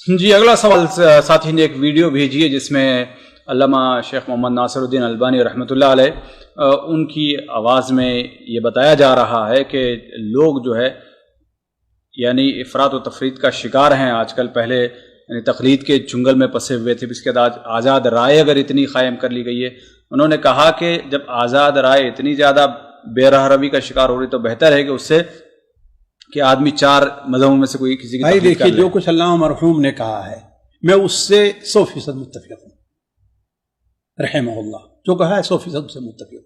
جی اگلا سوال ساتھی نے ایک ویڈیو بھیجی ہے جس میں علامہ شیخ محمد ناصر الدین البانی رحمۃ اللہ علیہ ان کی آواز میں یہ بتایا جا رہا ہے کہ لوگ جو ہے یعنی افراط و تفریط کا شکار ہیں آج کل. پہلے یعنی تقلید کے چنگل میں پھنسے ہوئے تھے. اس کے بعد آزاد رائے اگر اتنی قائم کر لی گئی ہے, انہوں نے کہا کہ جب آزاد رائے اتنی زیادہ بے راہ روی کا شکار ہو رہی تو بہتر ہے کہ اس سے کہ آدمی چار مذہبوں میں سے کوئی کسی کی بھائی دیکھیے جو کچھ علامہ مرحوم نے کہا ہے میں اس سے 100% متفق ہوں رحمہ اللہ. جو کہا ہے 100% سے متفق ہوں.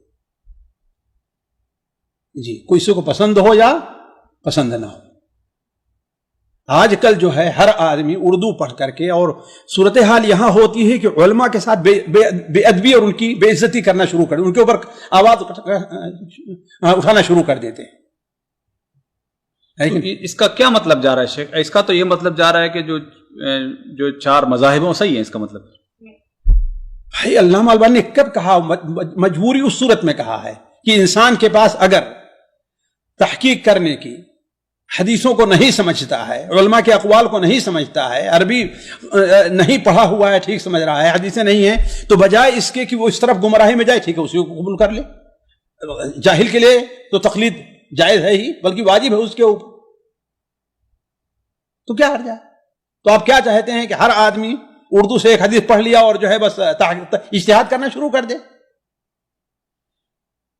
جی کوئی سے کو پسند ہو یا پسند نہ ہو. آج کل جو ہے ہر آدمی اردو پڑھ کر کے, اور صورتحال یہاں ہوتی ہے کہ علماء کے ساتھ بے ادبی اور ان کی بے عزتی کرنا شروع کر, ان کے اوپر آواز اٹھانا شروع کر دیتے ہیں. اس کا کیا مطلب جا رہا ہے شیخ؟ اس کا تو یہ مطلب جا رہا ہے کہ جو چار مذاہب ہیں صحیح ہیں. اس کا مطلب بھائی علامہ البانی نے کب کہا؟ مجبوری اس صورت میں کہا ہے کہ انسان کے پاس اگر تحقیق کرنے کی حدیثوں کو نہیں سمجھتا ہے, علماء کے اقوال کو نہیں سمجھتا ہے, عربی نہیں پڑھا ہوا ہے, ٹھیک سمجھ رہا ہے, حدیثیں نہیں ہیں, تو بجائے اس کے کہ وہ اس طرف گمراہی میں جائے, ٹھیک ہے اسی کو قبول کر لے. جاہل کے لیے تو تقلید جائز ہے ہی, بلکہ واجب ہے اس کے اوپر. تو کیا حرج ہے؟ تو آپ کیا چاہتے ہیں کہ ہر آدمی اردو سے ایک حدیث پڑھ لیا اور جو ہے بس اجتہاد کرنا شروع کر دے؟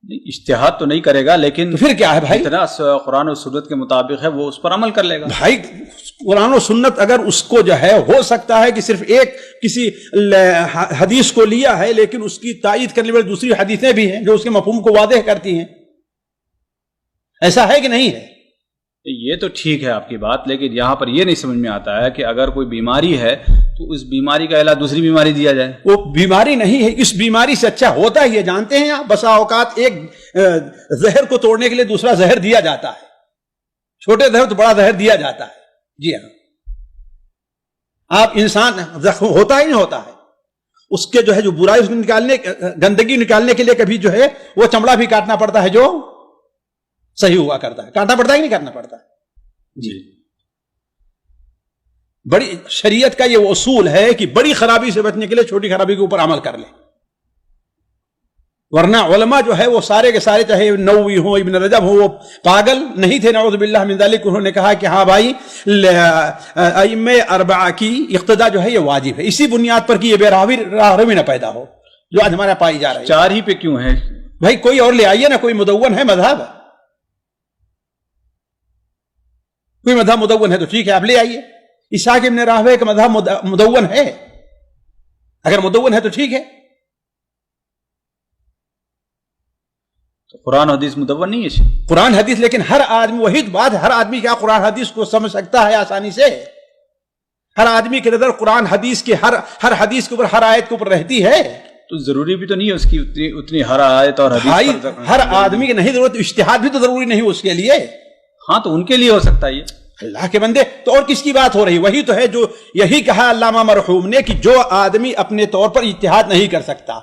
اجتہاد تو نہیں کرے گا, لیکن تو پھر کیا ہے بھائی؟ اتنا قرآن و سنت کے مطابق ہے وہ اس پر عمل کر لے گا. بھائی قرآن و سنت اگر اس کو جو ہے ہو سکتا ہے کہ صرف ایک کسی حدیث کو لیا ہے, لیکن اس کی تائید کرنے والی دوسری حدیثیں بھی ہیں جو اس کے مفہوم کو واضح کرتی ہیں. ایسا ہے کہ نہیں ہے؟ یہ تو ٹھیک ہے آپ کی بات, لیکن یہاں پر یہ نہیں سمجھ میں آتا ہے کہ اگر کوئی بیماری ہے تو اس بیماری کا علاج دوسری بیماری دیا جائے. وہ بیماری نہیں ہے, اس بیماری سے اچھا ہوتا ہے یہ جانتے ہیں آپ, بسا اوقات ایک زہر کو توڑنے کے لیے دوسرا زہر دیا جاتا ہے, چھوٹے زہر تو بڑا زہر دیا جاتا ہے. جی ہاں, آپ انسان زخم ہوتا ہی نہیں ہوتا ہے, اس کے جو ہے جو برائی اس کو نکالنے, گندگی نکالنے کے لیے کبھی جو ہے وہ چمڑا بھی کاٹنا پڑتا ہے جو صحیح ہوا کرتا ہے. کاٹنا پڑتا ہے کہ نہیں کاٹنا پڑتا؟ جی بڑی شریعت کا یہ اصول ہے کہ بڑی خرابی سے بچنے کے لیے چھوٹی خرابی کے اوپر عمل کر لیں, ورنہ علماء جو ہے وہ سارے کے سارے چاہے نووی ہوں, ابن رجب ہوں, وہ پاگل نہیں تھے نعوذ باللہ من ذالک. انہوں نے کہا کہ ہاں بھائی ائمہ اربعہ کی اقتداء جو ہے یہ واجب ہے, اسی بنیاد پر کہ یہ بے راہ روی نہ پیدا ہو جو آج ہمارا پائی جا رہا ہے. چار ہی پہ کیوں ہے بھائی؟ کوئی اور لے آئیے نا, کوئی مدون ہے مذہب, کوئی مذہب مدون ہے تو ٹھیک ہے آپ لے آئیے. اسحاق ابن راہوے کا مذہب مدون ہے, اگر مدون ہے تو ٹھیک ہے. قرآن حدیث مدون نہیں ہے قرآن حدیث, لیکن ہر آدمی, وہی بات ہے, ہر آدمی کیا قرآن حدیث کو سمجھ سکتا ہے آسانی سے؟ ہر آدمی کی نظر قرآن حدیث کی ہر حدیث کے اوپر, ہر آیت کے اوپر رہتی ہے. تو ضروری بھی تو نہیں ہے اس کی اتنی ہر آیت اور حدیث پر ہر آدمی کی نہیں ضرورت, اجتہاد بھی تو ضروری نہیں اس کے لیے. ہاں تو ان کے لیے ہو سکتا ہے یہ. اللہ کے بندے, تو اور کس کی بات ہو رہی؟ وہی تو ہے جو یہی کہا علامہ مرحوم نے کہ جو آدمی اپنے طور پر اجتہاد نہیں کر سکتا